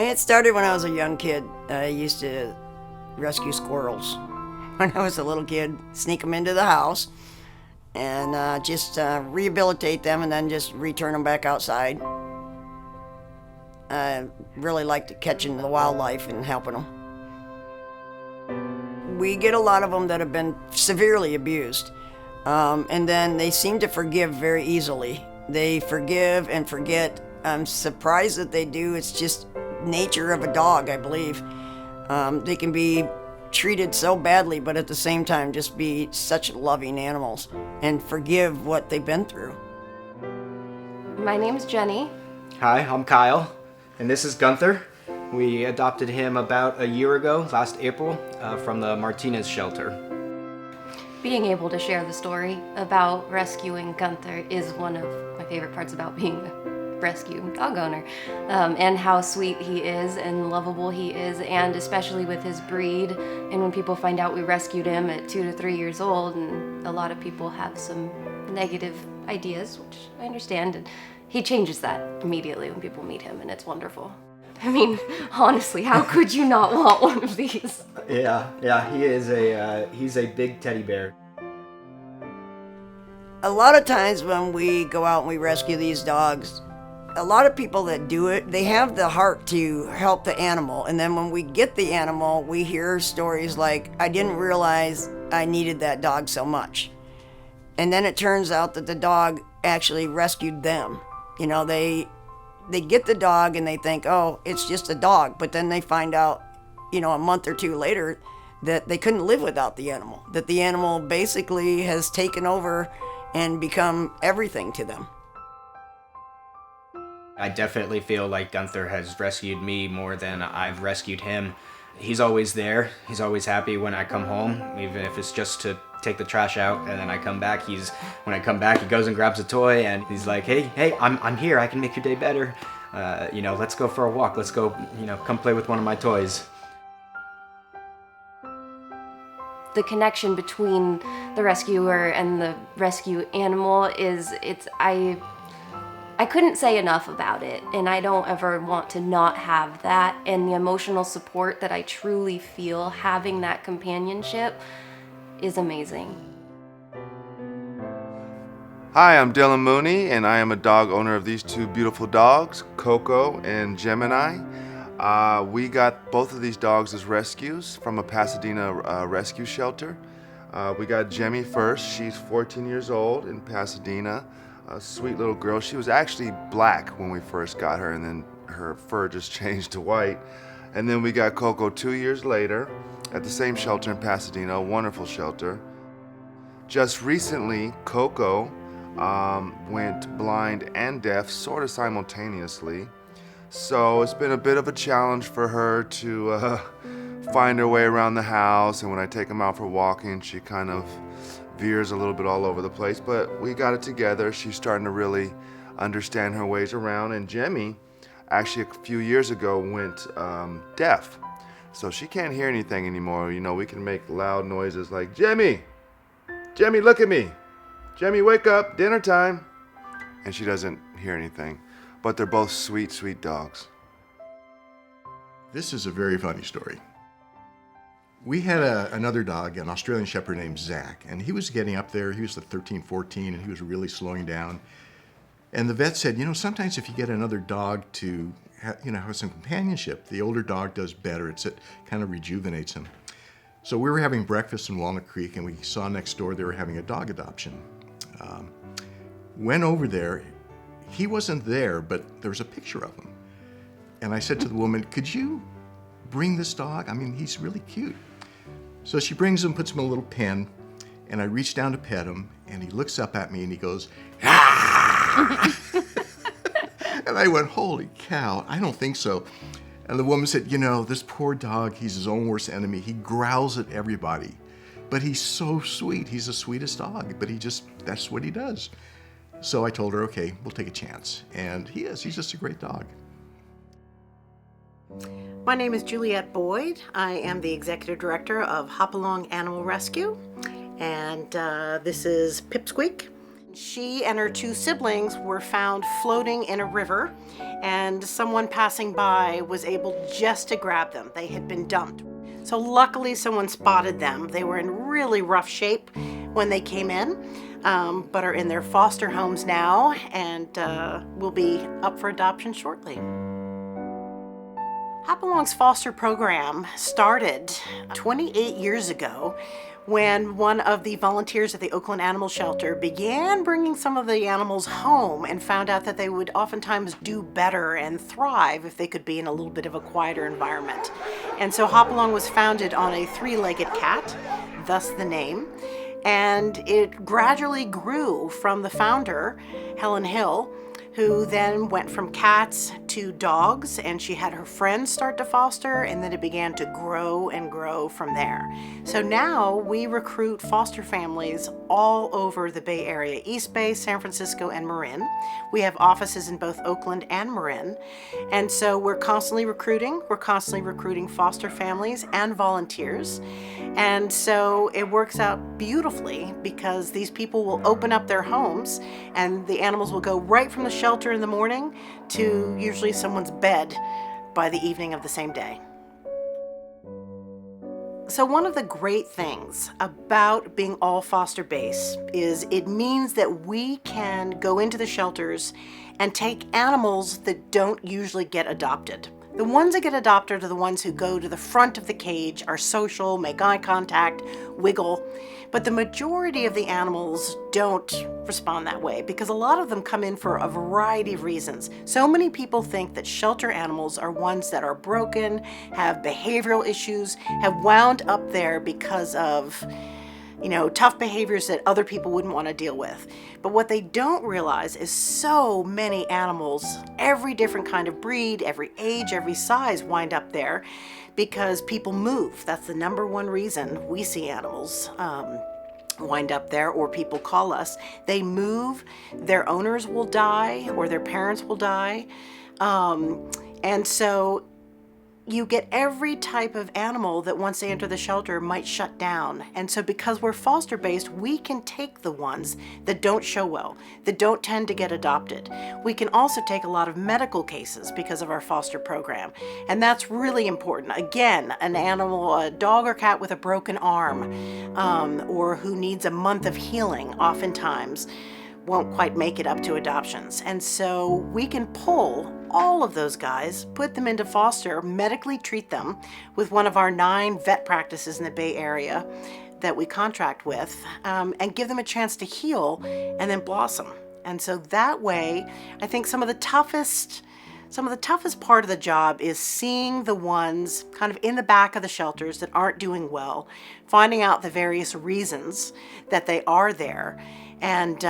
It started when I was a young kid. I used to rescue squirrels when I was a little kid, sneak them into the house, and just rehabilitate them and then just return them back outside. I really liked catching the wildlife and helping them. We get a lot of them that have been severely abused, and then they seem to forgive very easily. They forgive and forget. I'm surprised that they do. It's just nature of a dog, I believe. They can be treated so badly, but at the same time just be such loving animals and forgive what they've been through. My name's Jenny. Hi, I'm Kyle, and this is Gunther. We adopted him about a year ago, last April, from the Martinez shelter. Being able to share the story about rescuing Gunther is one of my favorite parts about being a rescue dog owner, and how sweet he is and lovable he is, and especially with his breed. And when people find out we rescued him at 2 to 3 years old, and a lot of people have some negative ideas, which I understand, and he changes that immediately when people meet him, and it's wonderful. I mean, honestly, how could you not want one of these? Yeah, he's a big teddy bear. A lot of times when we go out and we rescue these dogs, a lot of people that do it, they have the heart to help the animal. And then when we get the animal, we hear stories like, I didn't realize I needed that dog so much. And then it turns out that the dog actually rescued them. You know, they get the dog and they think, oh, it's just a dog. But then they find out, you know, a month or two later that they couldn't live without the animal, that the animal basically has taken over and become everything to them. I definitely feel like Gunther has rescued me more than I've rescued him. He's always there. He's always happy when I come home, even if it's just to take the trash out, and then I come back. When I come back, he goes and grabs a toy, and he's like, hey, I'm here. I can make your day better. Let's go for a walk. Let's go, come play with one of my toys. The connection between the rescuer and the rescue animal I couldn't say enough about it, and I don't ever want to not have that, and the emotional support that I truly feel having that companionship is amazing. Hi, I'm Dylan Mooney, and I am a dog owner of these two beautiful dogs, Coco and Gemini. We got both of these dogs as rescues from a Pasadena rescue shelter. We got Jemmy first. She's 14 years old in Pasadena. A sweet little girl. She was actually black when we first got her, and then her fur just changed to white. And then we got Coco 2 years later at the same shelter in Pasadena, a wonderful shelter. Just recently, Coco went blind and deaf sort of simultaneously. So it's been a bit of a challenge for her to find her way around the house, and when I take them out for walking, she kind of veers a little bit all over the place, but we got it together. She's starting to really understand her ways around, and Jemmy actually a few years ago went deaf, so she can't hear anything anymore. We can make loud noises like, Jemmy, look at me. Jemmy, wake up, dinner time. And she doesn't hear anything, but they're both sweet, sweet dogs. This is a very funny story. We had another dog, an Australian Shepherd named Zach, and he was getting up there. He was 13, 14, and he was really slowing down. And the vet said, sometimes if you get another dog to have some companionship, the older dog does better. It kind of rejuvenates him. So we were having breakfast in Walnut Creek, and we saw next door they were having a dog adoption. Went over there. He wasn't there, but there was a picture of him. And I said to the woman, could you bring this dog? I mean, he's really cute. So she brings him, puts him in a little pen, and I reach down to pet him, and he looks up at me and he goes, ah! And I went, holy cow, I don't think so. And the woman said, this poor dog, he's his own worst enemy. He growls at everybody, but he's so sweet. He's the sweetest dog, but that's what he does. So I told her, okay, we'll take a chance. And he's just a great dog. My name is Juliet Boyd. I am the Executive Director of Hop Along Animal Rescue, and this is Pipsqueak. She and her 2 siblings were found floating in a river, and someone passing by was able just to grab them. They had been dumped. So luckily someone spotted them. They were in really rough shape when they came in, but are in their foster homes now and will be up for adoption shortly. Hopalong's foster program started 28 years ago when one of the volunteers at the Oakland Animal Shelter began bringing some of the animals home and found out that they would oftentimes do better and thrive if they could be in a little bit of a quieter environment. And so Hopalong was founded on a 3-legged cat, thus the name, and it gradually grew from the founder, Helen Hill, who then went from cats to dogs, and she had her friends start to foster, and then it began to grow and grow from there. So now we recruit foster families all over the Bay Area, East Bay, San Francisco, and Marin. We have offices in both Oakland and Marin, and so we're constantly recruiting. We're constantly recruiting foster families and volunteers, and so it works out beautifully because these people will open up their homes, and the animals will go right from the shelter in the morning to usually someone's bed by the evening of the same day. So one of the great things about being all foster base is it means that we can go into the shelters and take animals that don't usually get adopted. The ones that get adopted are the ones who go to the front of the cage, are social, make eye contact, wiggle. But the majority of the animals don't respond that way because a lot of them come in for a variety of reasons. So many people think that shelter animals are ones that are broken, have behavioral issues, have wound up there because of tough behaviors that other people wouldn't want to deal with. But what they don't realize is so many animals, every different kind of breed, every age, every size wind up there because people move. That's the number one reason we see animals wind up there, or people call us. They move, their owners will die or their parents will die. And so you get every type of animal that once they enter the shelter might shut down. And so because we're foster based, we can take the ones that don't show well, that don't tend to get adopted. We can also take a lot of medical cases because of our foster program. And that's really important. Again, an animal, a dog or cat with a broken arm, or who needs a month of healing, oftentimes won't quite make it up to adoptions. And so we can pull all of those guys, put them into foster, medically treat them with one of our 9 vet practices in the Bay Area that we contract with, and give them a chance to heal and then blossom. And so that way, I think some of the toughest part of the job is seeing the ones kind of in the back of the shelters that aren't doing well, finding out the various reasons that they are there, and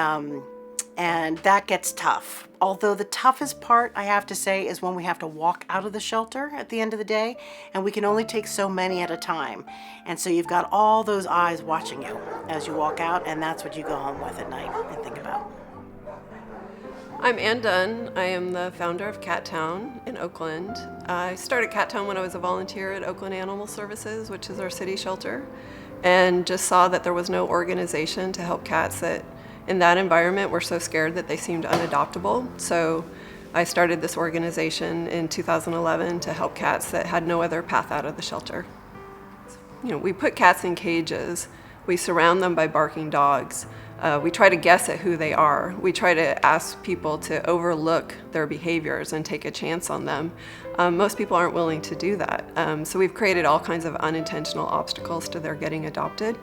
that gets tough. Although the toughest part, I have to say, is when we have to walk out of the shelter at the end of the day, and we can only take so many at a time. And so you've got all those eyes watching you as you walk out, and that's what you go home with at night and think about. I'm Ann Dunn. I am the founder of Cat Town in Oakland. I started Cat Town when I was a volunteer at Oakland Animal Services, which is our city shelter, and just saw that there was no organization to help cats that in that environment were so scared that they seemed unadoptable. So I started this organization in 2011 to help cats that had no other path out of the shelter. We put cats in cages. We surround them by barking dogs. We try to guess at who they are. We try to ask people to overlook their behaviors and take a chance on them. Most people aren't willing to do that. So we've created all kinds of unintentional obstacles to their getting adopted.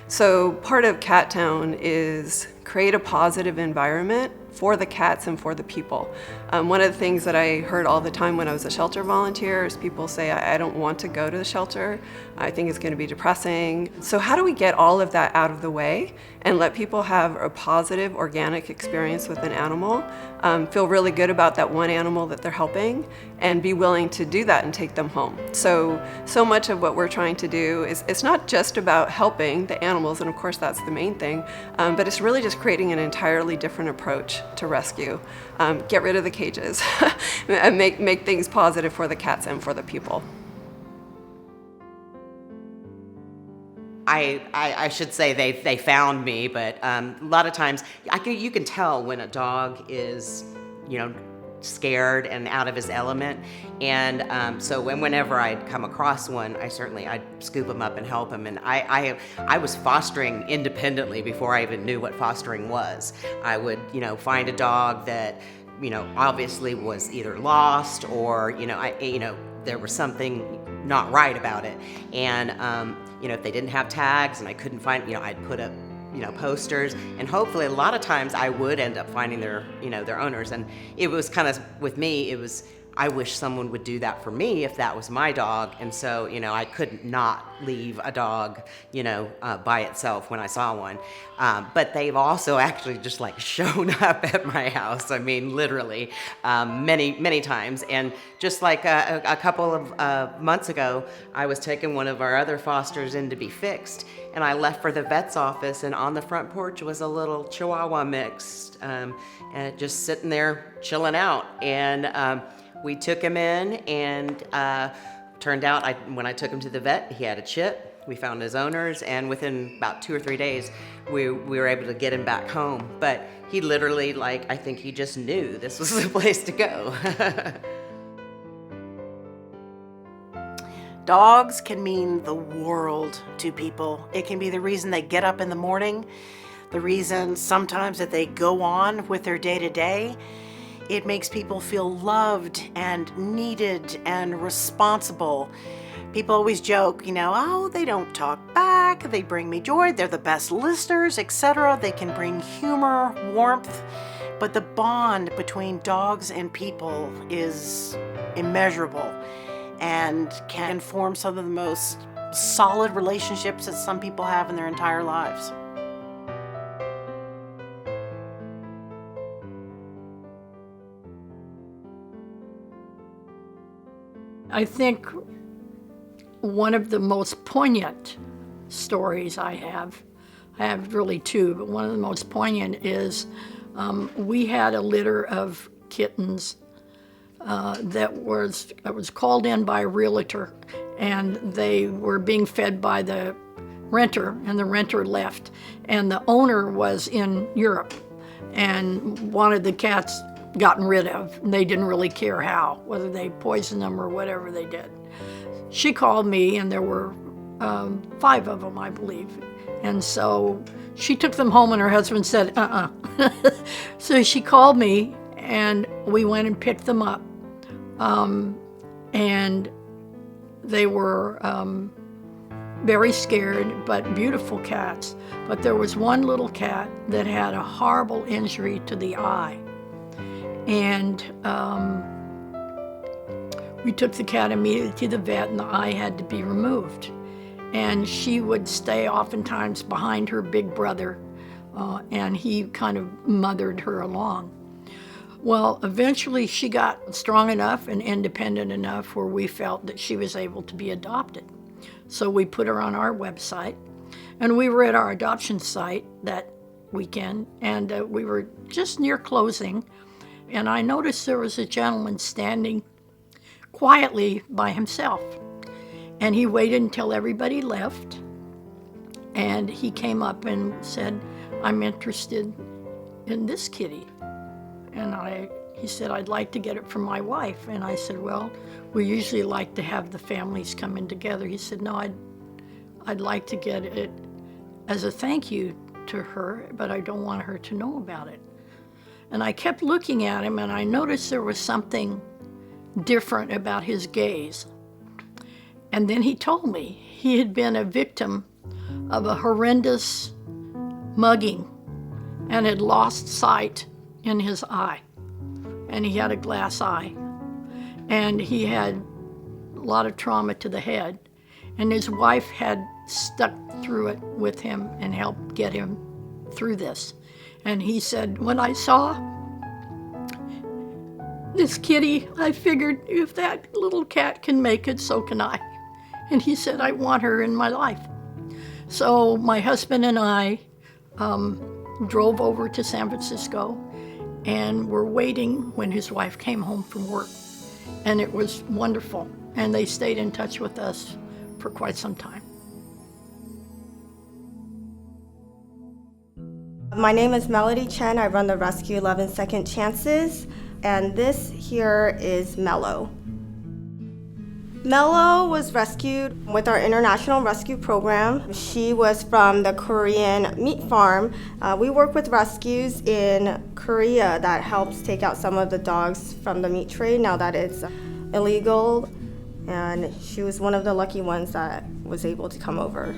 So part of Cat Town is create a positive environment for the cats and for the people. One of the things that I heard all the time when I was a shelter volunteer is people say, I don't want to go to the shelter. I think it's going to be depressing. So how do we get all of that out of the way and let people have a positive, organic experience with an animal, feel really good about that one animal that they're helping, and be willing to do that and take them home. So much of what we're trying to do is, it's not just about helping the animals, and of course that's the main thing, but it's really just creating an entirely different approach to rescue. Get rid of the cages and make things positive for the cats and for the people. I I should say they found me, but a lot of times you can tell when a dog is, scared and out of his element. And so whenever I'd come across one, I'd scoop him up and help him. And I was fostering independently before I even knew what fostering was. I would, find a dog that, obviously was either lost or, there was something not right about it. And, if they didn't have tags and I couldn't find, I'd put up, posters, and hopefully a lot of times I would end up finding their owners. And it was kind of, with me, I wish someone would do that for me if that was my dog. And so, I couldn't not leave a dog, by itself when I saw one. But they've also actually just like shown up at my house. I mean, literally, many, many times. And just like a couple of months ago, I was taking one of our other fosters in to be fixed. And I left for the vet's office, and on the front porch was a little Chihuahua mix, and just sitting there chilling out. And we took him in, and turned out when I took him to the vet, he had a chip. We found his owners, and within about 2 or 3 days, we were able to get him back home. But he literally, I think he just knew this was the place to go. Dogs can mean the world to people. It can be the reason they get up in the morning, the reason sometimes that they go on with their day-to-day. It makes people feel loved and needed and responsible. People always joke, oh, they don't talk back, they bring me joy, they're the best listeners, etc. They can bring humor, warmth, but the bond between dogs and people is immeasurable and can form some of the most solid relationships that some people have in their entire lives. I think one of the most poignant stories I have really two, but one of the most poignant is we had a litter of kittens that was called in by a realtor, and they were being fed by the renter, and the renter left, and the owner was in Europe and wanted the cats gotten rid of. And they didn't really care how, whether they poisoned them or whatever they did. She called me, and there were 5 of them, I believe. And so she took them home, and her husband said, So she called me, and we went and picked them up. And they were very scared, but beautiful cats. But there was one little cat that had a horrible injury to the eye. And we took the cat immediately to the vet, and the eye had to be removed. And she would stay oftentimes behind her big brother, and he kind of mothered her along. Well, eventually she got strong enough and independent enough where we felt that she was able to be adopted. So we put her on our website, and we were at our adoption site that weekend, and we were just near closing, and I noticed there was a gentleman standing quietly by himself. And he waited until everybody left, and he came up and said, I'm interested in this kitty. And he said, I'd like to get it from my wife. And I said, well, we usually like to have the families come in together. He said, no, I'd like to get it as a thank you to her, but I don't want her to know about it. And I kept looking at him, and I noticed there was something different about his gaze. And then he told me he had been a victim of a horrendous mugging and had lost sight in his eye. And he had a glass eye. And he had a lot of trauma to the head. And his wife had stuck through it with him and helped get him through this. And he said, when I saw this kitty, I figured if that little cat can make it, so can I. And he said, I want her in my life. So my husband and I drove over to San Francisco and were waiting when his wife came home from work. And it was wonderful. And they stayed in touch with us for quite some time. My name is Melody Chen. I run the Rescue 11 Second Chances, and this here is Mello. Mello was rescued with our international rescue program. She was from the Korean meat farm. We work with rescues in Korea that helps take out some of the dogs from the meat trade now that it's illegal, and she was one of the lucky ones that was able to come over.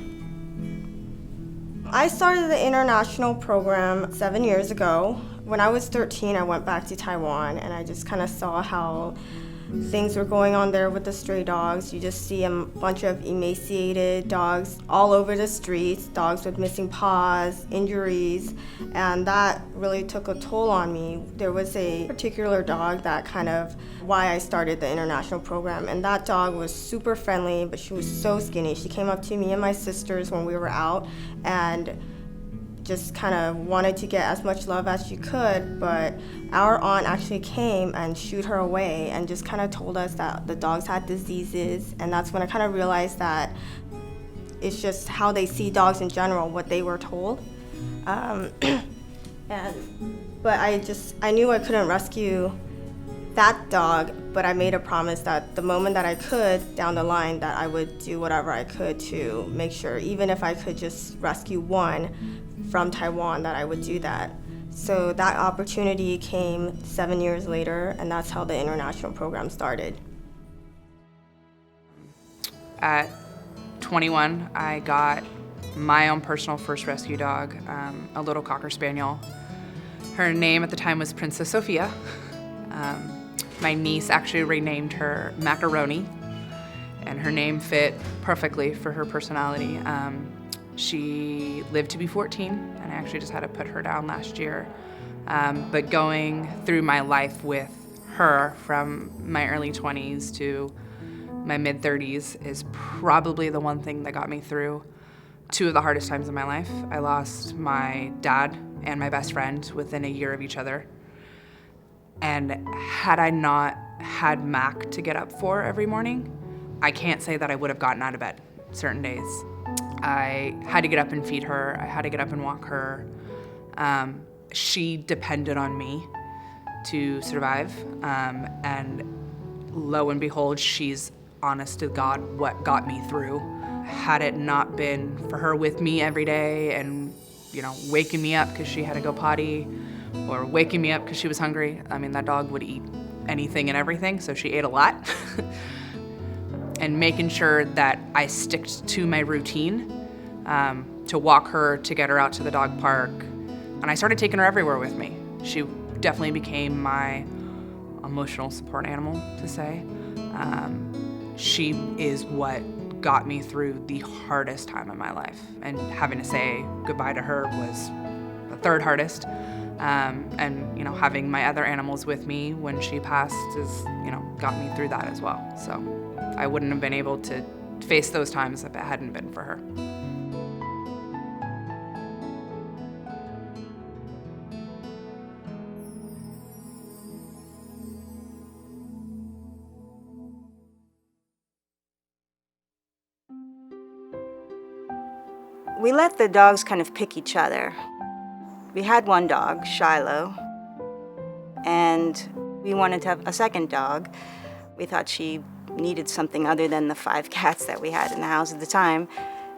I started the international program 7 years ago. When I was 13, I went back to Taiwan, and I just kind of saw how things were going on there with the stray dogs. You just see a bunch of emaciated dogs all over the streets, dogs with missing paws, injuries, and that really took a toll on me. There was a particular dog that kind of why I started the international program, and that dog was super friendly, but she was so skinny. She came up to me and my sisters when we were out and just kind of wanted to get as much love as she could, but our aunt actually came and shooed her away and just kind of told us that the dogs had diseases, and that's when I kind of realized that it's just how they see dogs in general, what they were told. But I knew I couldn't rescue that dog, but I made a promise that the moment that I could down the line that I would do whatever I could to make sure, even if I could just rescue one from Taiwan, that I would do that. So that opportunity came 7 years later, and that's how the international program started. At 21, I got my own personal first rescue dog, a little Cocker Spaniel. Her name at the time was Princess Sophia. My niece actually renamed her Macaroni, and her name fit perfectly for her personality. She lived to be 14, and I actually just had to put her down last year. But going through my life with her from my early 20s to my mid-30s is probably the one thing that got me through two of the hardest times in my life. I lost my dad and my best friend within a year of each other. And had I not had Mac to get up for every morning, I can't say that I would have gotten out of bed certain days. I had to get up and feed her. I had to get up and walk her. She depended on me to survive. And lo and behold, she's honest to God what got me through. Had it not been for her with me every day and, waking me up because she had to go potty or waking me up because she was hungry, that dog would eat anything and everything, so she ate a lot. And making sure that I sticked to my routine to walk her, to get her out to the dog park. And I started taking her everywhere with me. She definitely became my emotional support animal, to say. She is what got me through the hardest time of my life. And having to say goodbye to her was the third hardest. And having my other animals with me when she passed got me through that as well. So I wouldn't have been able to face those times if it hadn't been for her. We let the dogs kind of pick each other. We had one dog, Shiloh, and we wanted to have a second dog. We thought she needed something other than the 5 cats that we had in the house at the time.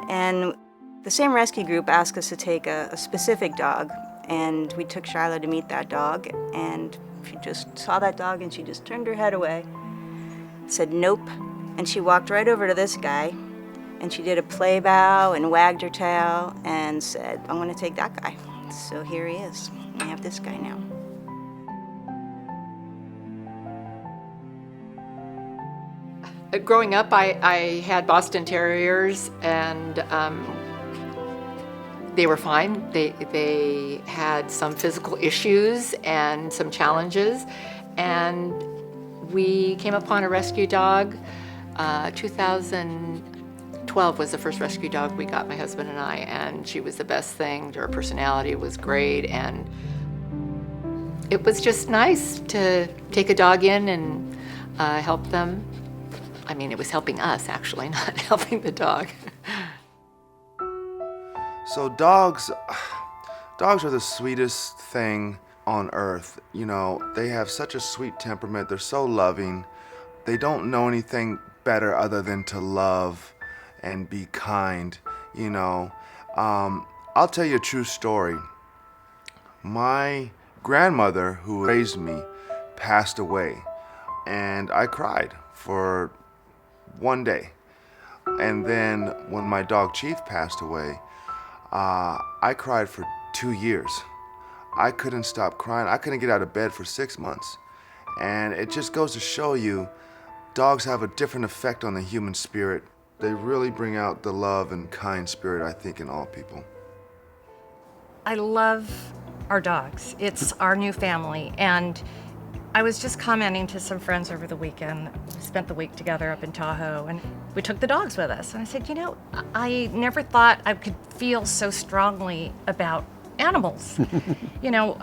And the same rescue group asked us to take a specific dog, and we took Shiloh to meet that dog, and she just saw that dog and she just turned her head away, said nope, and she walked right over to this guy, and she did a play bow and wagged her tail and said, I'm gonna take that guy. So here he is. We have this guy now. Growing up, I had Boston Terriers, and they were fine. They had some physical issues and some challenges, and we came upon a rescue dog. 2012 was the first rescue dog we got, my husband and I, and she was the best thing. Her personality was great, and it was just nice to take a dog in and help them. It was helping us, actually, not helping the dog. So dogs Dogs are the sweetest thing on earth. You know, they have such a sweet temperament. They're so loving. They don't know anything better other than to love and be kind, you know. I'll tell you a true story. My grandmother, who raised me, passed away, and I cried for one day. And then when my dog Chief passed away, I cried for 2 years. I couldn't stop crying. I couldn't get out of bed for 6 months. And it just goes to show you, dogs have a different effect on the human spirit. They really bring out the love and kind spirit, I think, in all people. I love our dogs. It's our new family. And I was just commenting to some friends over the weekend. We spent the week together up in Tahoe, and we took the dogs with us. And I said, you know, I never thought I could feel so strongly about animals. You know,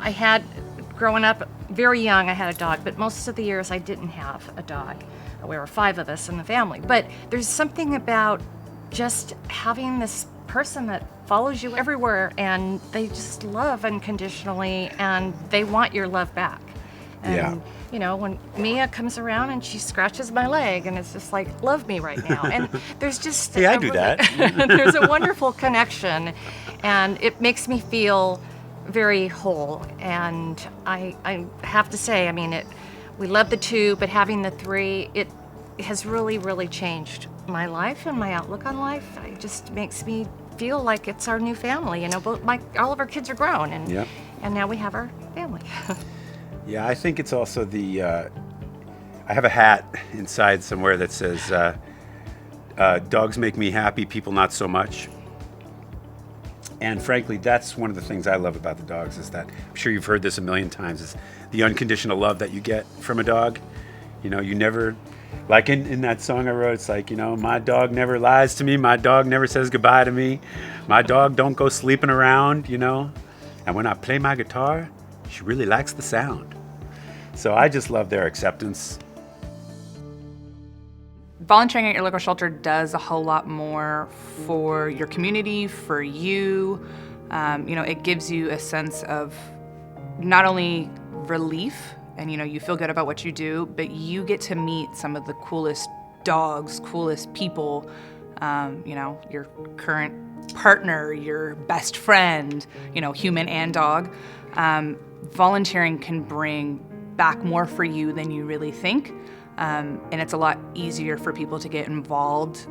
growing up very young, I had a dog, but most of the years I didn't have a dog. We were 5 of us in the family. But there's something about just having this person that follows you everywhere, and they just love unconditionally, and they want your love back. And, you know, when Mia comes around and she scratches my leg, and it's just like, love me right now. And there's just hey, I do that. There's a wonderful connection, and it makes me feel very whole. And I have to say, I mean, we love the 2, but having the 3, it has really, really changed my life and my outlook on life. It just makes me feel like it's our new family. You know, all of our kids are grown, and now we have our family. Yeah, I think it's also I have a hat inside somewhere that says, dogs make me happy, people not so much. And frankly, that's one of the things I love about the dogs, is that, I'm sure you've heard this a million times, is the unconditional love that you get from a dog. You know, you never, like in that song I wrote, it's like, you know, my dog never lies to me, my dog never says goodbye to me, my dog don't go sleeping around, you know, and when I play my guitar, she really likes the sound. So I just love their acceptance. Volunteering at your local shelter does a whole lot more for your community, for you. You know, it gives you a sense of not only relief, and you know, you feel good about what you do, but you get to meet some of the coolest dogs, coolest people, you know, your current partner, your best friend, you know, human and dog. Volunteering can bring back more for you than you really think. And it's a lot easier for people to get involved.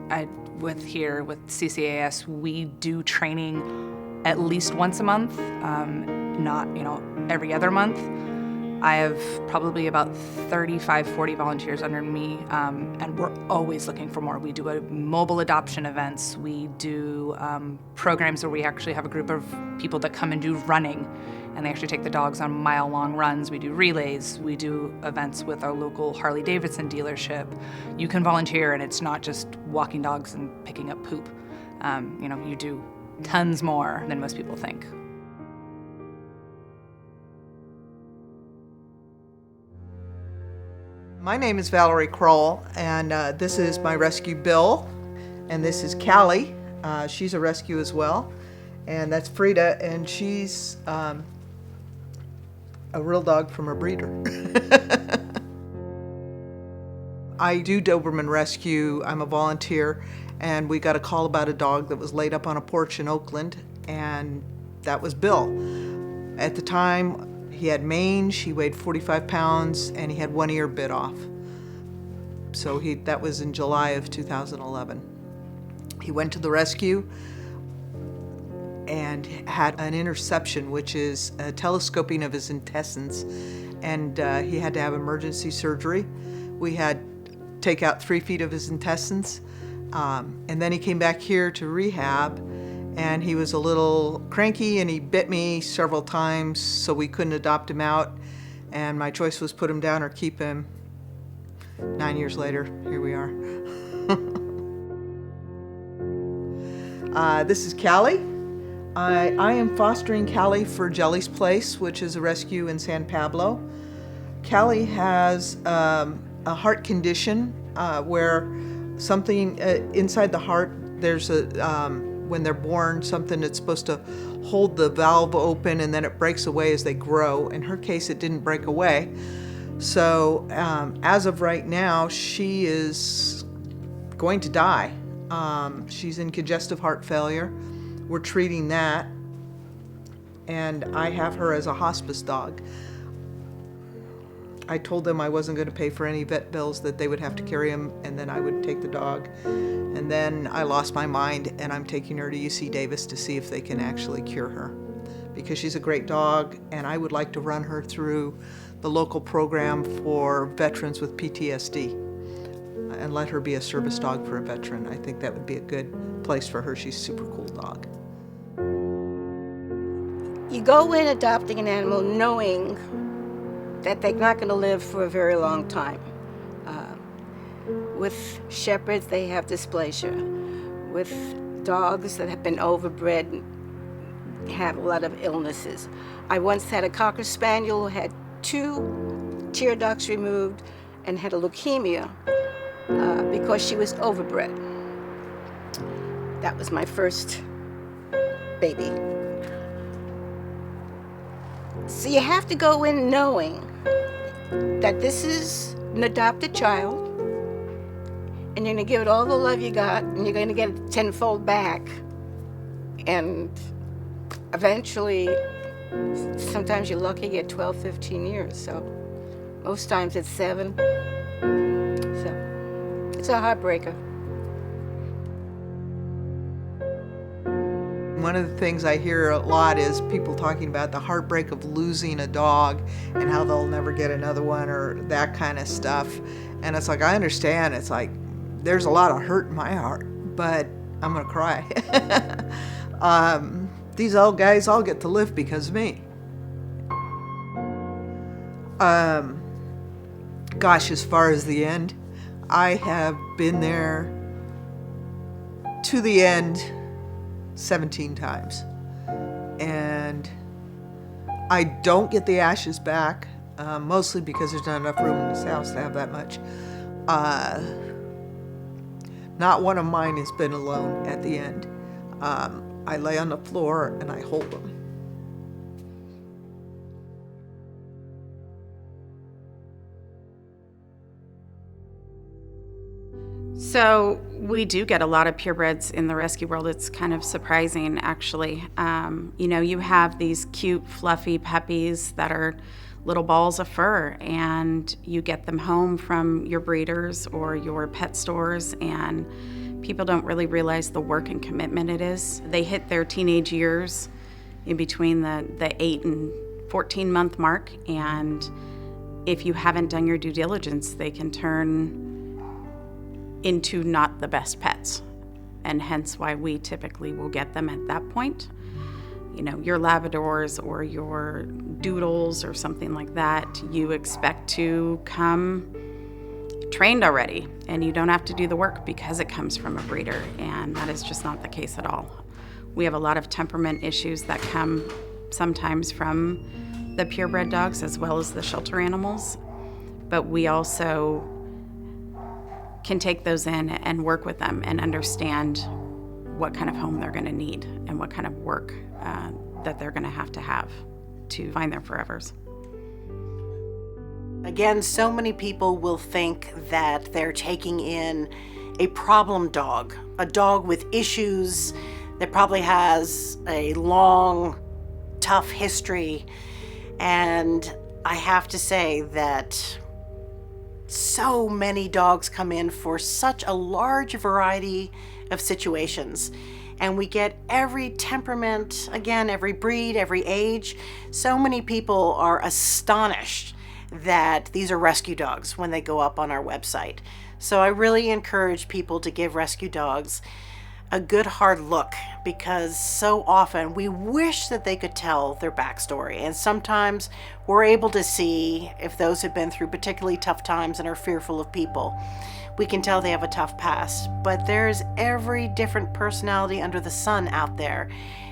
With CCAS, we do training at least once a month, not, you know, every other month. I have probably about 35, 40 volunteers under me, and we're always looking for more. We do mobile adoption events. We do programs where we actually have a group of people that come and do running, and they actually take the dogs on mile-long runs. We do relays. We do events with our local Harley-Davidson dealership. You can volunteer, and it's not just walking dogs and picking up poop. You know, you do tons more than most people think. My name is Valerie Crowell, and this is my rescue Bill, and this is Callie. She's a rescue as well, and that's Frida, and she's a real dog from a breeder. I do Doberman rescue. I'm a volunteer, and we got a call about a dog that was laid up on a porch in Oakland, and that was Bill. At the time, he had mange, he weighed 45 pounds, and he had one ear bit off. So that was in July of 2011. He went to the rescue and had an interception, which is a telescoping of his intestines, and he had to have emergency surgery. We had to take out 3 feet of his intestines, and then he came back here to rehab, and he was a little cranky, and he bit me several times, so we couldn't adopt him out, and my choice was put him down or keep him. 9 years later, here we are. This is Callie. I am fostering Callie for Jelly's Place, which is a rescue in San Pablo. Callie has a heart condition where something inside the heart, there's when they're born, something that's supposed to hold the valve open and then it breaks away as they grow. In her case, it didn't break away. So as of right now, she is going to die. She's in congestive heart failure. We're treating that. And I have her as a hospice dog. I told them I wasn't going to pay for any vet bills, that they would have to carry him, and then I would take the dog. And then I lost my mind, and I'm taking her to UC Davis to see if they can actually cure her. Because she's a great dog, and I would like to run her through the local program for veterans with PTSD and let her be a service dog for a veteran. I think that would be a good place for her. She's a super cool dog. You go in adopting an animal knowing that they're not going to live for a very long time. With shepherds, they have dysplasia. With dogs that have been overbred, have a lot of illnesses. I once had a Cocker Spaniel who had 2 tear ducts removed and had a leukemia because she was overbred. That was my first baby. So you have to go in knowing that this is an adopted child, and you're gonna give it all the love you got, and you're gonna get it tenfold back. And eventually, sometimes you're lucky, you get 12, 15 years. So most times it's 7. So it's a heartbreaker. One of the things I hear a lot is people talking about the heartbreak of losing a dog and how they'll never get another one or that kind of stuff. And it's like, I understand. It's like, there's a lot of hurt in my heart, but I'm gonna cry. These old guys all get to live because of me. Gosh, as far as the end, I have been there to the end 17 times. And I don't get the ashes back, mostly because there's not enough room in this house to have that much. Not one of mine has been alone at the end. I lay on the floor and I hold them. So we do get a lot of purebreds in the rescue world. It's kind of surprising, actually. You know, you have these cute, fluffy puppies that are little balls of fur, and you get them home from your breeders or your pet stores, and people don't really realize the work and commitment it is. They hit their teenage years in between the 8 and 14-month mark, and if you haven't done your due diligence, they can turn into not the best pets, and hence why we typically will get them at that point. You know, your Labradors or your Doodles or something like that, you expect to come trained already, and you don't have to do the work because it comes from a breeder, and that is just not the case at all. We have a lot of temperament issues that come sometimes from the purebred dogs as well as the shelter animals, but we also can take those in and work with them and understand what kind of home they're going to need and what kind of work that they're going to have to find their forevers. Again, so many people will think that they're taking in a problem dog, a dog with issues that probably has a long, tough history. And I have to say that so many dogs come in for such a large variety of situations, and we get every temperament, again, every breed, every age. So many people are astonished that these are rescue dogs when they go up on our website. So I really encourage people to give rescue dogs a good hard look, because so often we wish that they could tell their backstory, and sometimes we're able to see if those have been through particularly tough times and are fearful of people. We can tell they have a tough past, but there's every different personality under the sun out there,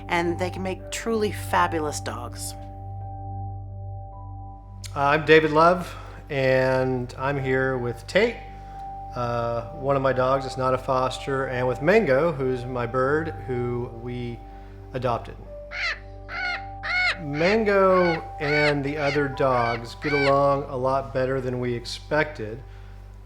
and they can make truly fabulous dogs. I'm David Love, and I'm here with Tate, one of my dogs is not a foster, and with Mango, who's my bird, who we adopted. Mango and the other dogs get along a lot better than we expected.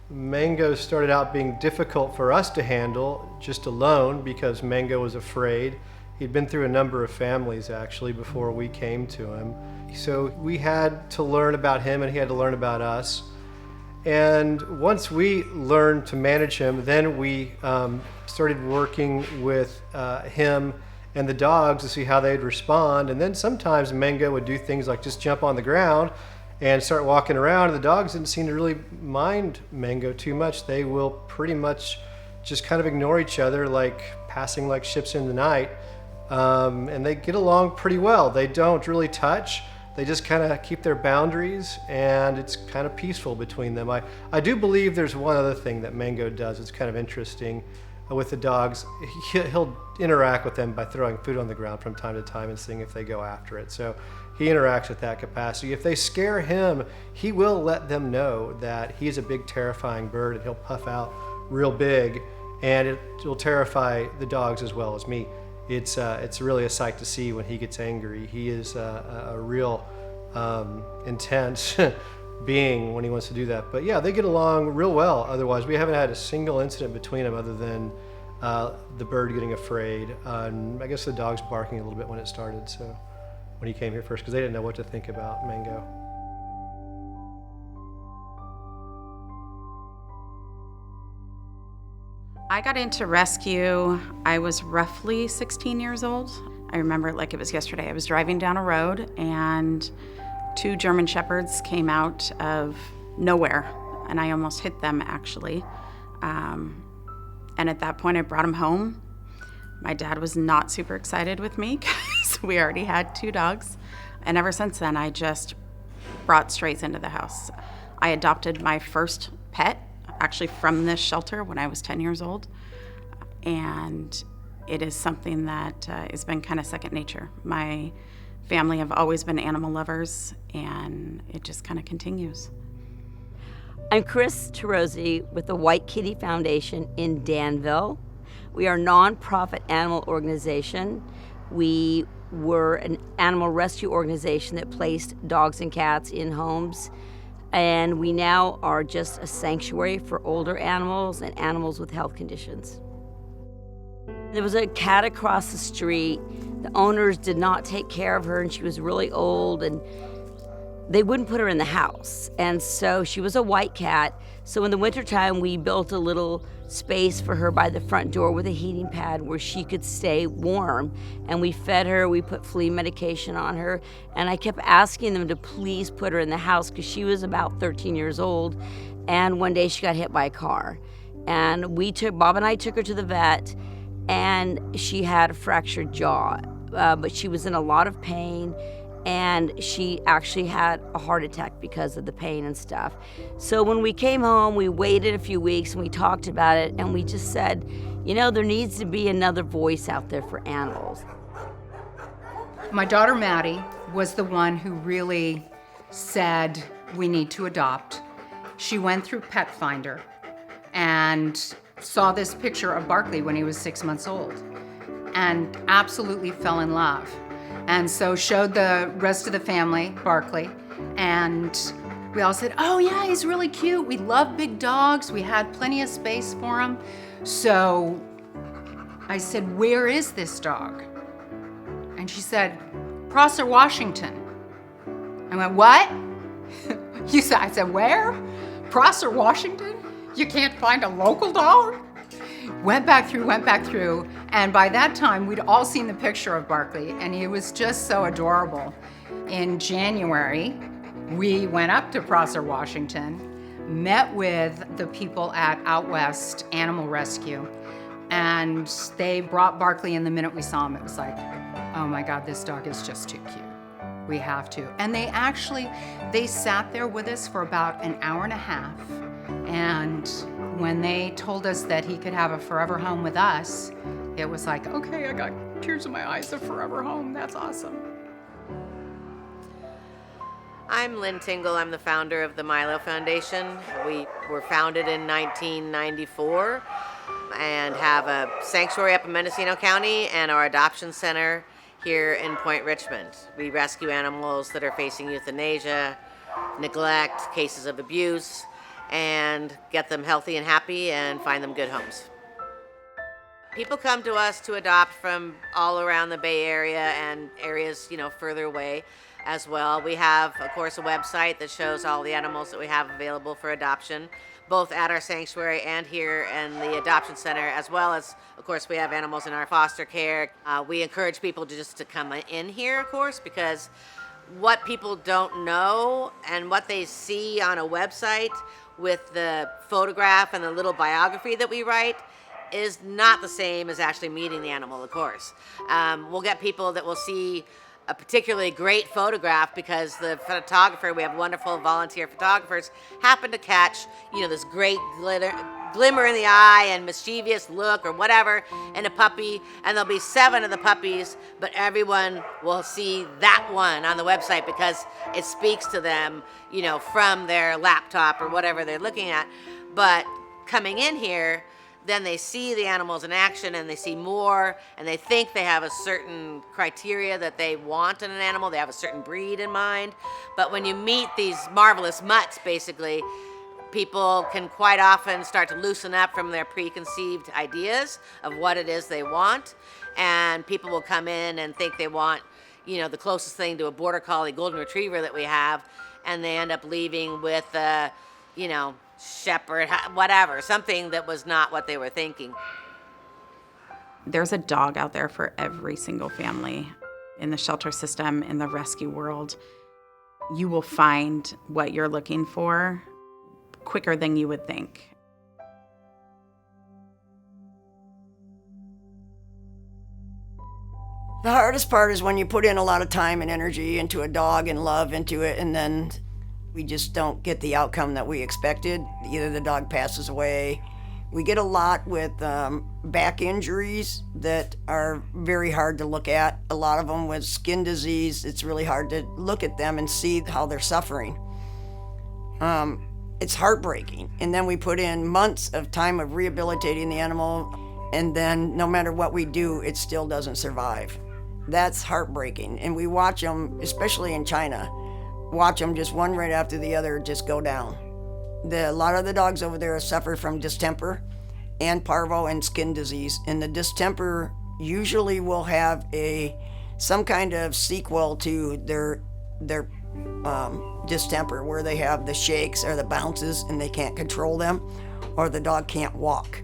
Mango started out being difficult for us to handle just alone because Mango was afraid. He'd been through a number of families actually before we came to him. So we had to learn about him and he had to learn about us. And once we learned to manage him, then we started working with him and the dogs to see how they'd respond. And then sometimes Mango would do things like just jump on the ground and start walking around, and the dogs didn't seem to really mind Mango too much. They will pretty much just kind of ignore each other, like passing like ships in the night. And they get along pretty well. They don't really touch. They just kind of keep their boundaries, and it's kind of peaceful between them. I do believe there's one other thing that Mango does. It's kind of interesting with the dogs. He'll interact with them by throwing food on the ground from time to time and seeing if they go after it. So he interacts with that capacity. If they scare him, he will let them know that he's a big, terrifying bird, and he'll puff out real big, and it will terrify the dogs as well as me. It's really a sight to see when he gets angry. He is a real intense being when he wants to do that. But yeah, they get along real well. Otherwise, we haven't had a single incident between them other than the bird getting afraid. I guess the dog's barking a little bit when it started. So when he came here first, because they didn't know what to think about Mango. I got into rescue, I was roughly 16 years old. I remember it like it was yesterday. I was driving down a road and 2 German Shepherds came out of nowhere, and I almost hit them actually. And at that point I brought them home. My dad was not super excited with me because we already had 2 dogs. And ever since then I just brought strays into the house. I adopted my first pet actually from this shelter when I was 10 years old. And it is something that has been kind of second nature. My family have always been animal lovers, and it just kind of continues. I'm Chris Terozzi with the White Kitty Foundation in Danville. We are a nonprofit animal organization. We were an animal rescue organization that placed dogs and cats in homes. And we now are just a sanctuary for older animals and animals with health conditions. There was a cat across the street. The owners did not take care of her, and she was really old, and they wouldn't put her in the house. And so she was a white cat. So in the wintertime, we built a little space for her by the front door with a heating pad where she could stay warm. And we fed her, we put flea medication on her. And I kept asking them to please put her in the house because she was about 13 years old. And one day she got hit by a car. And Bob and I took her to the vet, and she had a fractured jaw. But she was in a lot of pain, and she actually had a heart attack because of the pain and stuff. So when we came home, we waited a few weeks and we talked about it, and we just said, you know, there needs to be another voice out there for animals. My daughter Maddie was the one who really said we need to adopt. She went through Pet Finder and saw this picture of Barkley when he was 6 months old and absolutely fell in love. And so showed the rest of the family Barkley, and we all said, oh yeah, he's really cute. We love big dogs. We had plenty of space for him. So I said, where is this dog? And she said, Prosser, Washington. I went, what? I said, where? Prosser, Washington? You can't find a local dog? Went back through, and by that time, we'd all seen the picture of Barkley, and he was just so adorable. In January, we went up to Prosser, Washington, met with the people at Out West Animal Rescue, and they brought Barkley in the minute we saw him. It was like, oh my God, this dog is just too cute. We have to. And they sat there with us for about an hour and a half, and when they told us that he could have a forever home with us, it was like, okay, I got tears in my eyes, a forever home. That's awesome. I'm Lynn Tingle. I'm the founder of the Milo Foundation. We were founded in 1994 and have a sanctuary up in Mendocino County and our adoption center here in Point Richmond. We rescue animals that are facing euthanasia, neglect, cases of abuse, and get them healthy and happy and find them good homes. People come to us to adopt from all around the Bay Area and areas, further away as well. We have, of course, a website that shows all the animals that we have available for adoption, both at our sanctuary and here in the adoption center, as well as, of course, we have animals in our foster care. We encourage people to come in here, of course, because what people don't know and what they see on a website with the photograph and the little biography that we write is not the same as actually meeting the animal, of course. We'll get people that will see a particularly great photograph because the photographer, we have wonderful volunteer photographers, happen to catch, this great glimmer in the eye and mischievous look or whatever in a puppy, and there'll be 7 of the puppies, but everyone will see that one on the website because it speaks to them, from their laptop or whatever they're looking at. But coming in here, then they see the animals in action and they see more and they think they have a certain criteria that they want in an animal. They have a certain breed in mind. But when you meet these marvelous mutts, basically, people can quite often start to loosen up from their preconceived ideas of what it is they want. And people will come in and think they want, the closest thing to a border collie golden retriever that we have. And they end up leaving with, shepherd, whatever, something that was not what they were thinking. There's a dog out there for every single family in the shelter system, in the rescue world. You will find what you're looking for quicker than you would think. The hardest part is when you put in a lot of time and energy into a dog and love into it, and then we just don't get the outcome that we expected. Either the dog passes away. We get a lot with back injuries that are very hard to look at. A lot of them with skin disease, it's really hard to look at them and see how they're suffering. It's heartbreaking. And then we put in months of time of rehabilitating the animal, and then no matter what we do, it still doesn't survive. That's heartbreaking. And we watch them, especially in China, watch them just one right after the other just go down. A lot of the dogs over there suffer from distemper and parvo and skin disease. And the distemper usually will have some kind of sequel to their distemper, where they have the shakes or the bounces and they can't control them, or the dog can't walk.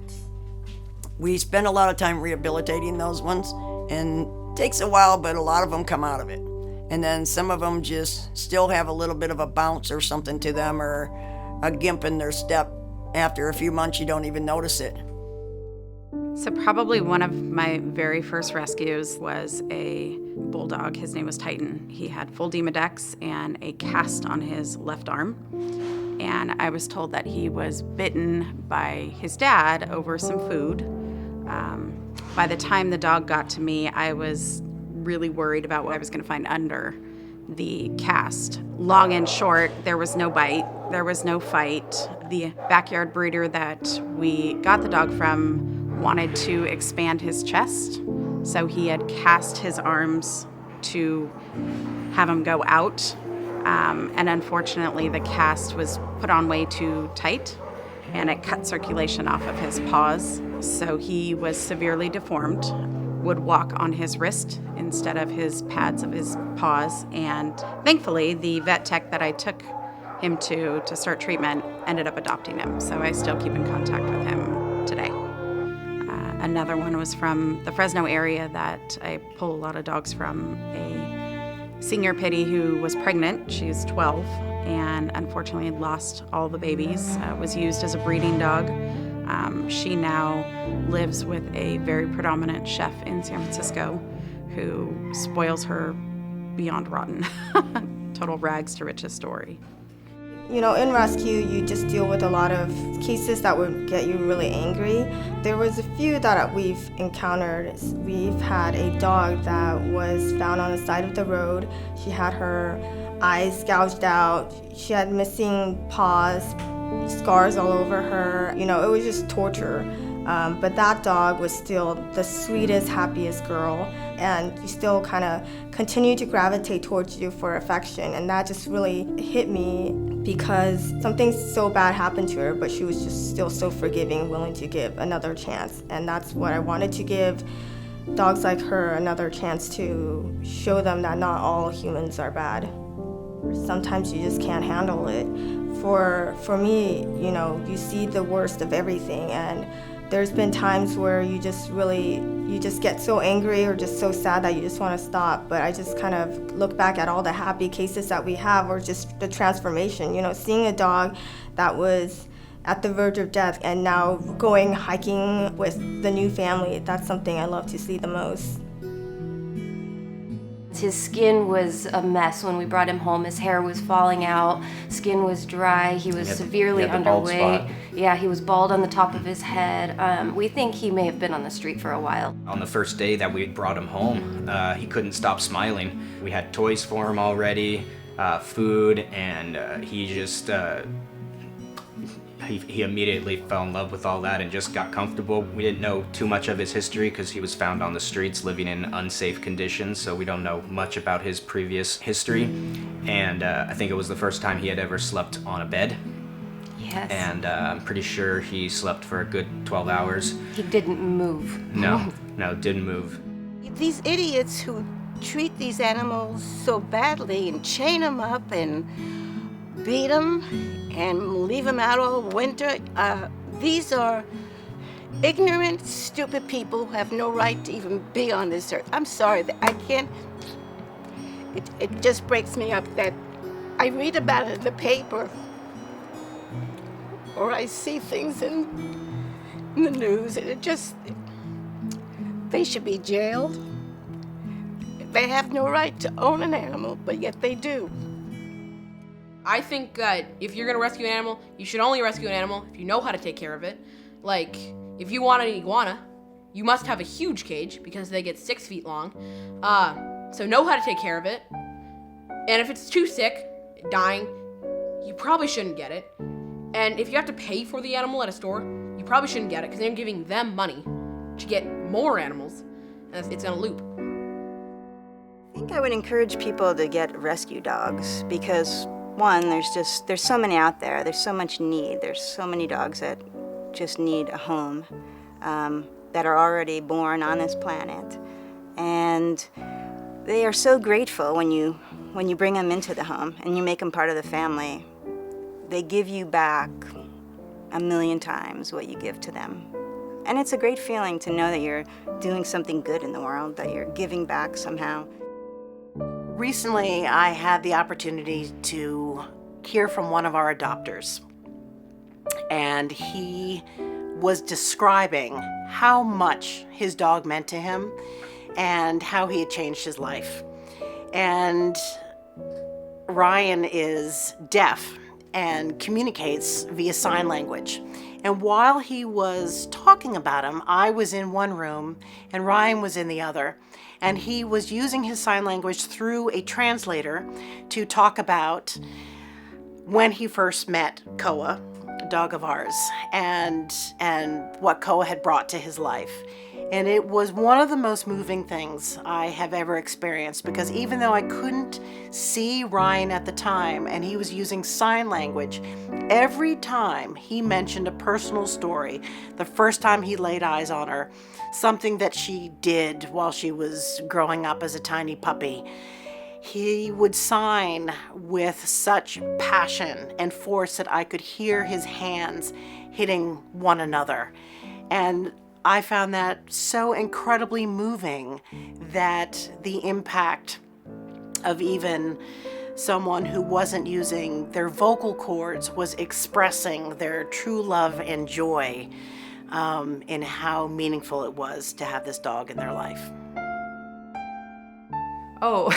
We spend a lot of time rehabilitating those ones, and it takes a while, but a lot of them come out of it. And then some of them just still have a little bit of a bounce or something to them, or a gimp in their step. After a few months, you don't even notice it. So probably one of my very first rescues was a bulldog. His name was Titan. He had full Demodex and a cast on his left arm. And I was told that he was bitten by his dad over some food. By the time the dog got to me, I was really worried about what I was going to find under the cast. Long and short, there was no bite, there was no fight. The backyard breeder that we got the dog from wanted to expand his chest, so he had cast his arms to have him go out. And unfortunately, the cast was put on way too tight, and it cut circulation off of his paws. So he was severely deformed, would walk on his wrist instead of his pads of his paws. And thankfully, the vet tech that I took him to start treatment ended up adopting him. So I still keep in contact with him today. Another one was from the Fresno area that I pull a lot of dogs from. A senior pitty who was pregnant, she's 12, and unfortunately lost all the babies, was used as a breeding dog. She now lives with a very predominant chef in San Francisco who spoils her beyond rotten. Total rags to riches story. You know, in rescue, you just deal with a lot of cases that would get you really angry. There was a few that we've encountered. We've had a dog that was found on the side of the road. She had her eyes gouged out. She had missing paws, scars all over her. You know, it was just torture. But that dog was still the sweetest, happiest girl. and you still kind of continue to gravitate towards you for affection. And that just really hit me because something so bad happened to her, but she was just still so forgiving, willing to give another chance. And that's what I wanted to give dogs like her another chance, to show them that not all humans are bad. Sometimes you just can't handle it. For me, you know, you see the worst of everything, and there's been times where you just get so angry or just so sad that you just want to stop. But I just kind of look back at all the happy cases that we have, or just the transformation. You know, seeing a dog that was at the verge of death and now going hiking with the new family, that's something I love to see the most. His skin was a mess when we brought him home. His hair was falling out, skin was dry, he was severely underweight. Yeah, he was bald on the top of his head. We think he may have been on the street for a while. On the first day that we brought him home, he couldn't stop smiling. We had toys for him already, food, and he just, he immediately fell in love with all that and just got comfortable. We didn't know too much of his history because he was found on the streets living in unsafe conditions, so we don't know much about his previous history. And I think it was the first time he had ever slept on a bed. Yes. And I'm pretty sure he slept for a good 12 hours. He didn't move. No, didn't move. These idiots who treat these animals so badly and chain them up and beat them and leave them out all winter. These are ignorant, stupid people who have no right to even be on this earth. I'm sorry, I can't. It just breaks me up that I read about it in the paper, or I see things in the news, and they should be jailed. They have no right to own an animal, but yet they do. I think that if you're gonna rescue an animal, you should only rescue an animal if you know how to take care of it. Like, if you want an iguana, you must have a huge cage because they get 6 feet long. So know how to take care of it. And if it's too sick, dying, you probably shouldn't get it. And if you have to pay for the animal at a store, you probably shouldn't get it because they're giving them money to get more animals. And it's in a loop. I think I would encourage people to get rescue dogs because, one, there's so many out there. There's so much need. There's so many dogs that just need a home, that are already born on this planet. And they are so grateful when you bring them into the home and you make them part of the family. They give you back 1,000,000 times what you give to them. And it's a great feeling to know that you're doing something good in the world, that you're giving back somehow. Recently, I had the opportunity to hear from one of our adopters, and he was describing how much his dog meant to him and how he had changed his life. And Ryan is deaf and communicates via sign language. And while he was talking about him, I was in one room and Ryan was in the other. And he was using his sign language through a translator to talk about when he first met Koa, a dog of ours, and what Koa had brought to his life. And it was one of the most moving things I have ever experienced, because even though I couldn't see Ryan at the time and he was using sign language, every time he mentioned a personal story, the first time he laid eyes on her, something that she did while she was growing up as a tiny puppy, he would sign with such passion and force that I could hear his hands hitting one another. And I found that so incredibly moving, that the impact of even someone who wasn't using their vocal cords was expressing their true love and joy in how meaningful it was to have this dog in their life. Oh,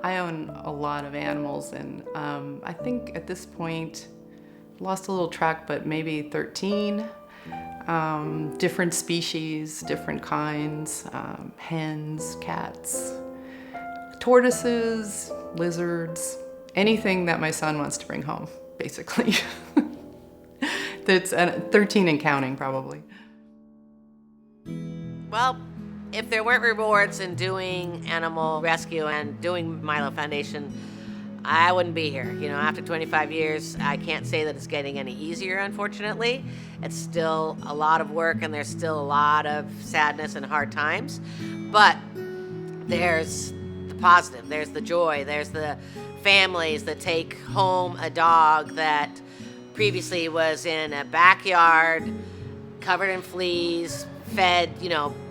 I own a lot of animals, and I think at this point, lost a little track, but maybe 13. Different species, different kinds, hens, cats, tortoises, lizards, anything that my son wants to bring home, basically. That's 13 and counting, probably. Well, If there weren't rewards in doing animal rescue and doing Milo Foundation, I wouldn't be here. You know, after 25 years, I can't say that it's getting any easier, unfortunately. It's still a lot of work and there's still a lot of sadness and hard times. But there's the positive, there's the joy, there's the families that take home a dog that previously was in a backyard, covered in fleas, fed,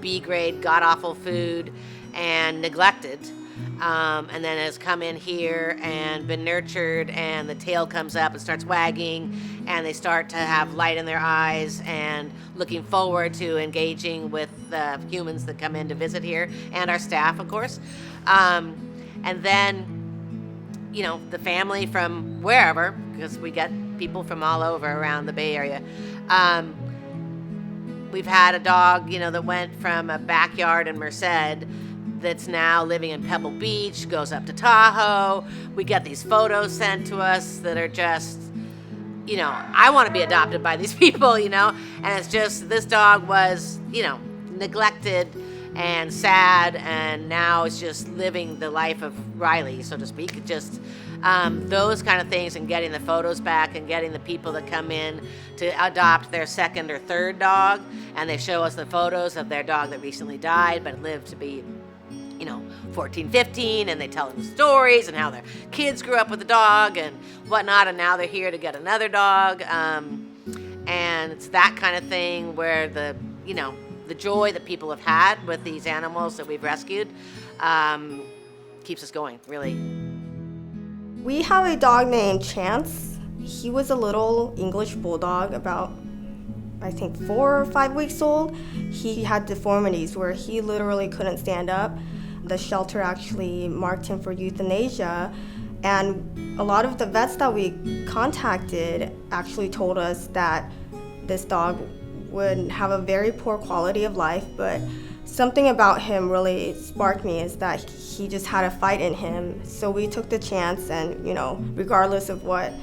B-grade, god-awful food, and neglected. And then has come in here and been nurtured, and the tail comes up and starts wagging, and they start to have light in their eyes and looking forward to engaging with the humans that come in to visit here, and our staff, of course. And then, the family from wherever, because we get people from all over around the Bay Area. We've had a dog, that went from a backyard in Merced that's now living in Pebble Beach, goes up to Tahoe. We get these photos sent to us that are just, I want to be adopted by these people, and it's just, this dog was, neglected and sad, and now is just living the life of Riley, so to speak. Just those kind of things, and getting the photos back and getting the people that come in to adopt their second or third dog, and they show us the photos of their dog that recently died but lived to be 14, 15, and they tell them stories and how their kids grew up with the dog and whatnot, and now they're here to get another dog. And it's that kind of thing where the joy that people have had with these animals that we've rescued keeps us going, really. We have a dog named Chance. He was a little English bulldog, about, I think, 4 or 5 weeks old. He had deformities where he literally couldn't stand up. The shelter actually marked him for euthanasia, and a lot of the vets that we contacted actually told us that this dog would have a very poor quality of life, but something about him really sparked me, is that he just had a fight in him. So we took the chance, and regardless of what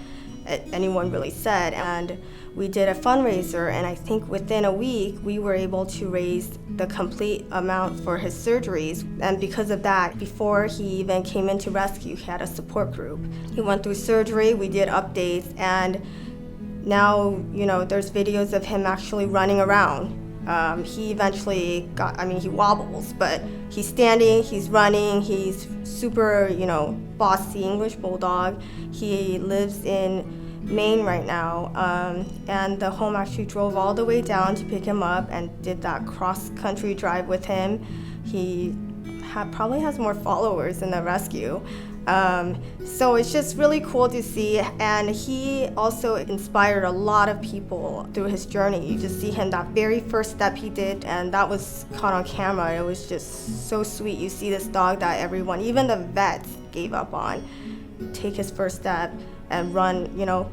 anyone really said, and we did a fundraiser, and I think within a week we were able to raise the complete amount for his surgeries. And because of that, before he even came into rescue, he had a support group. He went through surgery, we did updates, and now there's videos of him actually running around. He eventually he wobbles, but he's standing, he's running, he's super, bossy English bulldog. He lives in Maine right now, and the home actually drove all the way down to pick him up and did that cross-country drive with him. He probably has more followers in the rescue. So it's just really cool to see, and he also inspired a lot of people through his journey. You just see him, that very first step he did, and that was caught on camera. It was just so sweet. You see this dog that everyone, even the vets, gave up on, take his first step and run,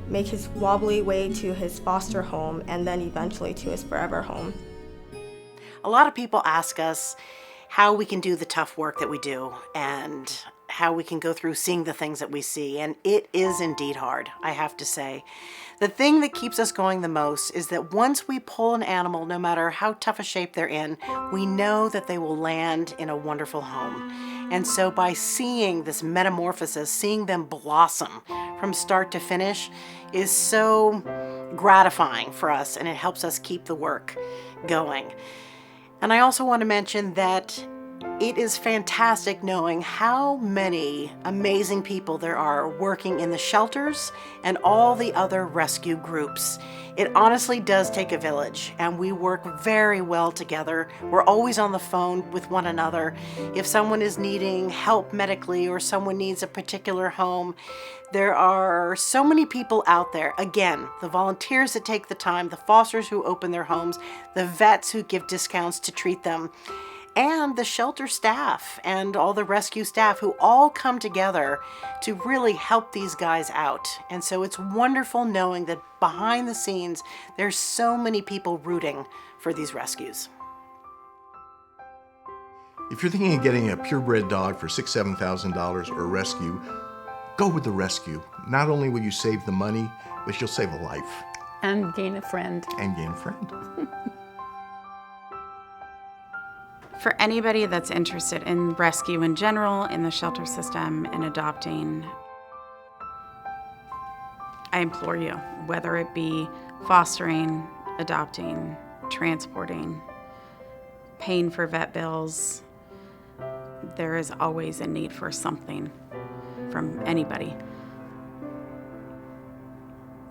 make his wobbly way to his foster home, and then eventually to his forever home. A lot of people ask us how we can do the tough work that we do, and how we can go through seeing the things that we see, and it is indeed hard, I have to say. The thing that keeps us going the most is that once we pull an animal, no matter how tough a shape they're in, we know that they will land in a wonderful home. And so by seeing this metamorphosis, seeing them blossom from start to finish is so gratifying for us, and it helps us keep the work going. And I also want to mention that it is fantastic knowing how many amazing people there are working in the shelters and all the other rescue groups. It honestly does take a village, and we work very well together. We're always on the phone with one another. If someone is needing help medically, or someone needs a particular home, there are so many people out there. Again, the volunteers that take the time, the fosters who open their homes, the vets who give discounts to treat them, and the shelter staff and all the rescue staff who all come together to really help these guys out. And so it's wonderful knowing that behind the scenes, there's so many people rooting for these rescues. If you're thinking of getting a purebred dog for $6,000, $7,000 or a rescue, go with the rescue. Not only will you save the money, but you'll save a life. And gain a friend. And gain a friend. For anybody that's interested in rescue in general, in the shelter system, and adopting, I implore you, whether it be fostering, adopting, transporting, paying for vet bills, there is always a need for something from anybody.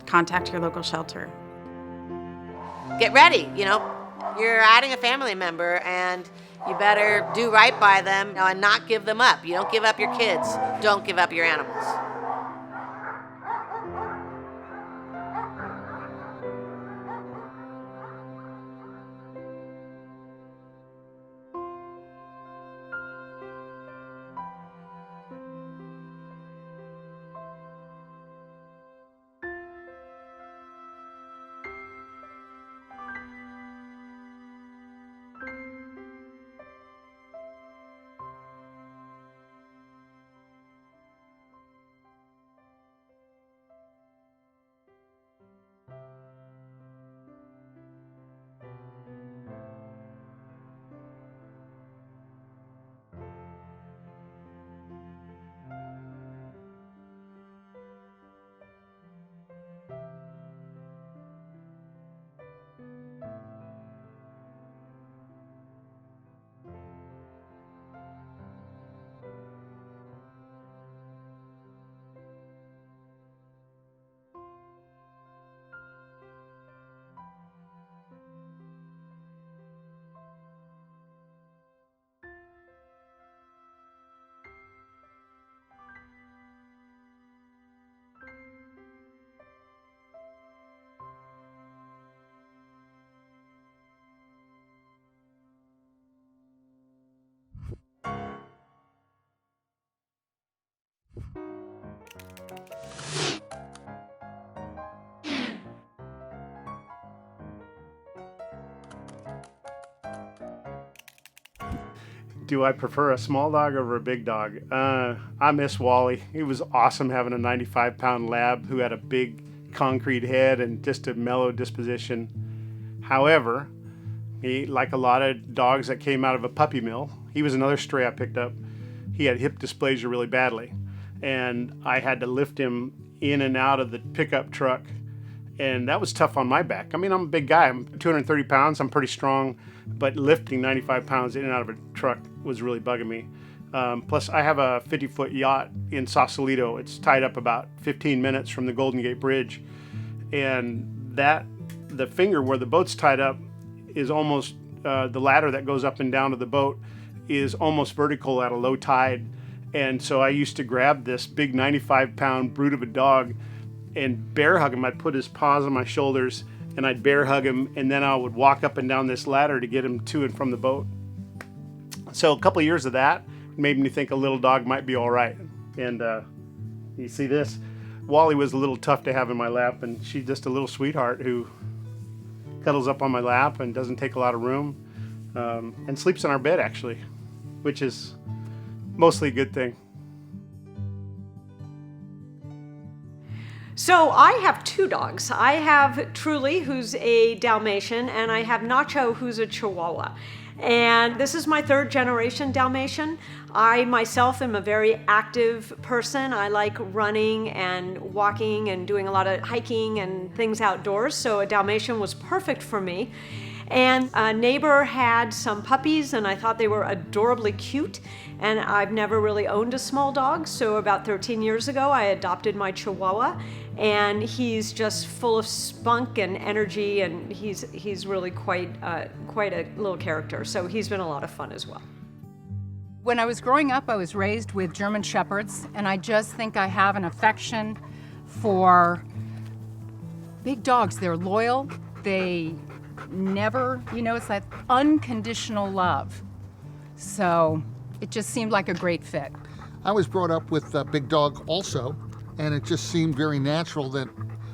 Contact your local shelter. Get ready, you're adding a family member and you better do right by them and not give them up. You don't give up your kids. Don't give up your animals. Do I prefer a small dog over a big dog? I miss Wally. He was awesome having a 95-pound lab who had a big concrete head and just a mellow disposition. However, he, like a lot of dogs that came out of a puppy mill, he was another stray I picked up. He had hip dysplasia really badly, and I had to lift him in and out of the pickup truck, and that was tough on my back. I mean, I'm a big guy. I'm 230 pounds. I'm pretty strong, but lifting 95 pounds in and out of a truck was really bugging me. Plus, I have a 50-foot yacht in Sausalito. It's tied up about 15 minutes from the Golden Gate Bridge, and the finger where the boat's tied up is almost the ladder that goes up and down to the boat is almost vertical at a low tide. And so I used to grab this big 95-pound brute of a dog and bear hug him. I'd put his paws on my shoulders and I'd bear hug him, and then I would walk up and down this ladder to get him to and from the boat. So a couple of years of that made me think a little dog might be all right. And you see this, Wally was a little tough to have in my lap, and she's just a little sweetheart who cuddles up on my lap and doesn't take a lot of room, and sleeps in our bed actually, which is mostly a good thing. So I have two dogs. I have Truly, who's a Dalmatian, and I have Nacho, who's a Chihuahua. And this is my third generation Dalmatian. I myself am a very active person. I like running and walking and doing a lot of hiking and things outdoors, so a Dalmatian was perfect for me. And a neighbor had some puppies, and I thought they were adorably cute. And I've never really owned a small dog, so about 13 years ago, I adopted my Chihuahua. And he's just full of spunk and energy, and he's really quite a little character. So he's been a lot of fun as well. When I was growing up, I was raised with German Shepherds, and I just think I have an affection for big dogs. They're loyal. They never, it's that unconditional love. So it just seemed like a great fit. I was brought up with a big dog also, and it just seemed very natural that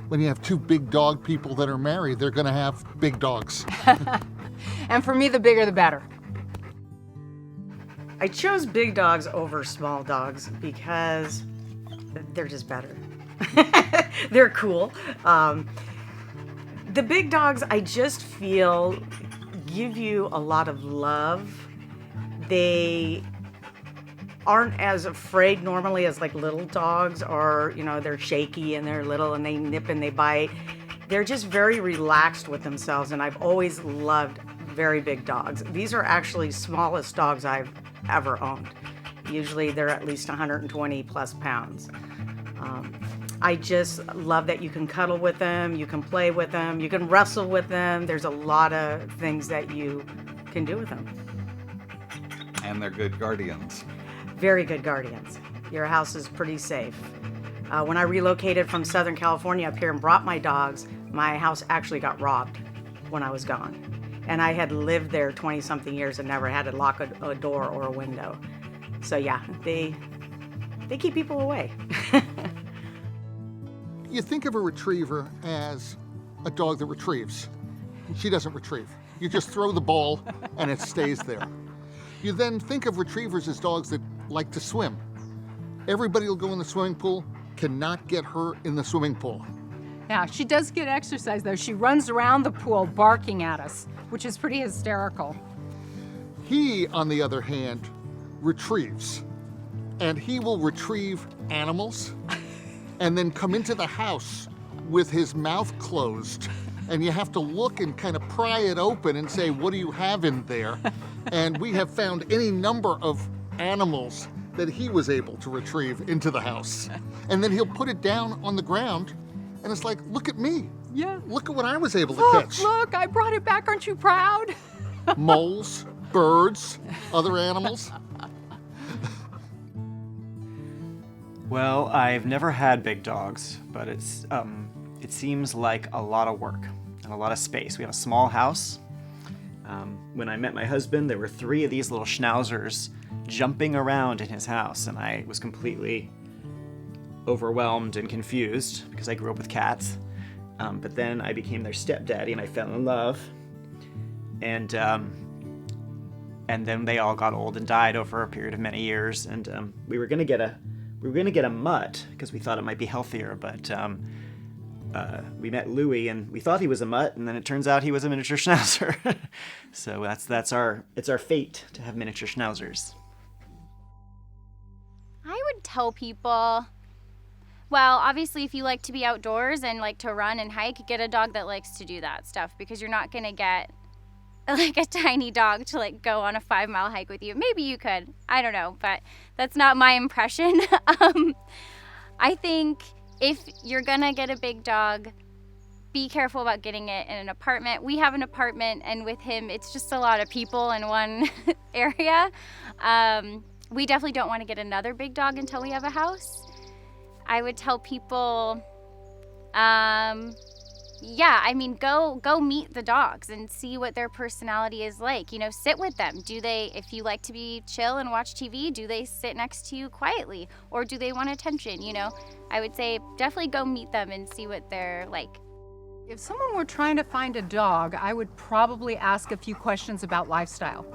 when you have two big dog people that are married, they're going to have big dogs. And for me, the bigger the better. I chose big dogs over small dogs because they're just better. They're cool. The big dogs, I just feel, give you a lot of love They aren't as afraid normally as like little dogs are. You know, they're shaky and they're little and they nip and they bite. They're just very relaxed with themselves, and I've always loved very big dogs. These are actually smallest dogs I've ever owned. Usually they're at least 120 plus pounds. I just love that you can cuddle with them, you can play with them, you can wrestle with them. There's a lot of things that you can do with them. And they're good guardians. Very good guardians. Your house is pretty safe. When I relocated from Southern California up here and brought my dogs, my house actually got robbed when I was gone. And I had lived there 20-something years and never had to lock a door or a window. So yeah, they keep people away. You think of a retriever as a dog that retrieves. She doesn't retrieve. You just throw the ball and it stays there. You then think of retrievers as dogs that like to swim. Everybody will go in the swimming pool, cannot get her in the swimming pool. Yeah, she does get exercise though. She runs around the pool barking at us, which is pretty hysterical. He, on the other hand, retrieves. And he will retrieve animals and then come into the house with his mouth closed. And you have to look and kind of pry it open and say, what do you have in there? And we have found any number of animals that he was able to retrieve into the house. And then he'll put it down on the ground, and it's like, look at me. Yeah. Look at what I was able to catch. Look, I brought it back. Aren't you proud? Moles, birds, other animals. Well, I've never had big dogs, but it seems like a lot of work and a lot of space. We have a small house. When I met my husband, there were 3 of these little schnauzers jumping around in his house, and I was completely overwhelmed and confused because I grew up with cats. But then I became their stepdaddy and I fell in love. And then they all got old and died over a period of many years. And we were gonna get a mutt because we thought it might be healthier, but we met Louie and we thought he was a mutt, and then it turns out he was a miniature schnauzer. So it's our fate to have miniature schnauzers. I would tell people, well, obviously if you like to be outdoors and like to run and hike, get a dog that likes to do that stuff, because you're not gonna get like a tiny dog to like go on a 5-mile hike with you. Maybe you could, I don't know, but that's not my impression. I think if you're gonna get a big dog, be careful about getting it in an apartment. We have an apartment, and with him, it's just a lot of people in one area. We definitely don't want to get another big dog until we have a house. I would tell people, go meet the dogs and see what their personality is like. You know, sit with them. If you like to be chill and watch TV, do they sit next to you quietly, or do they want attention? You know, I would say definitely go meet them and see what they're like. If someone were trying to find a dog, I would probably ask a few questions about lifestyle,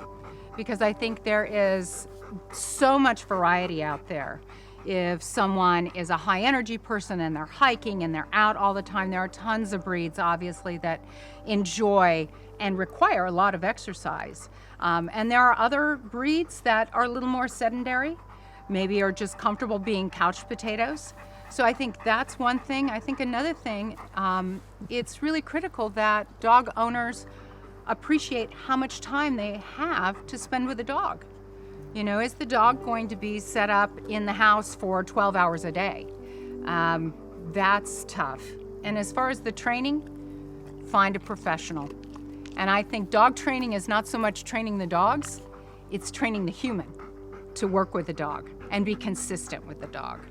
because I think there is so much variety out there. If someone is a high energy person and they're hiking and they're out all the time, there are tons of breeds, obviously, that enjoy and require a lot of exercise. And there are other breeds that are a little more sedentary, maybe are just comfortable being couch potatoes. So I think that's one thing. I think another thing, it's really critical that dog owners appreciate how much time they have to spend with a dog. You know, is the dog going to be set up in the house for 12 hours a day? That's tough. And as far as the training, find a professional. And I think dog training is not so much training the dogs, it's training the human to work with the dog and be consistent with the dog.